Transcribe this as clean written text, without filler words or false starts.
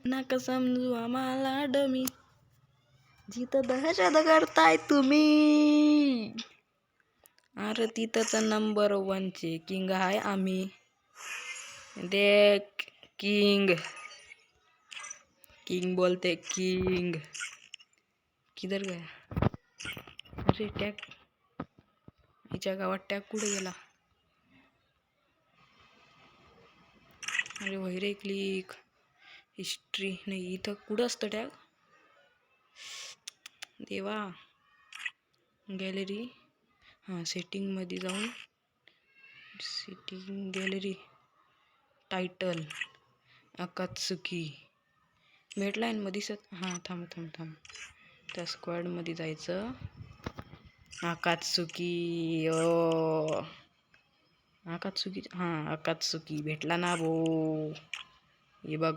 नका समजू आम्हाला डमी, जिथं दहशत करताय तुम्ही. अरे तिथंच नंबर 1चे किंग आहे आम्ही. देख किंग, किंग बोलते किंग. किधर गया? अरे टॅग, हिच्या गावात टॅग कुठे गेला? अरे वैरे क्लिक हिस्ट्री नाही, इथं कुठं असतं टॅग देवा? गॅलरी, हां सेटिंगमध्ये जाऊन सेटिंग गॅलरी टायटल अकात्सुकी भेटलाय ना दिसत. हां थांब थांब थांब, त्या स्क्वॉडमध्ये जायचं. अकात्सुकी, ओ अकात्सुकी, हां अकात्सुकी भेटला ना भो. हे बघ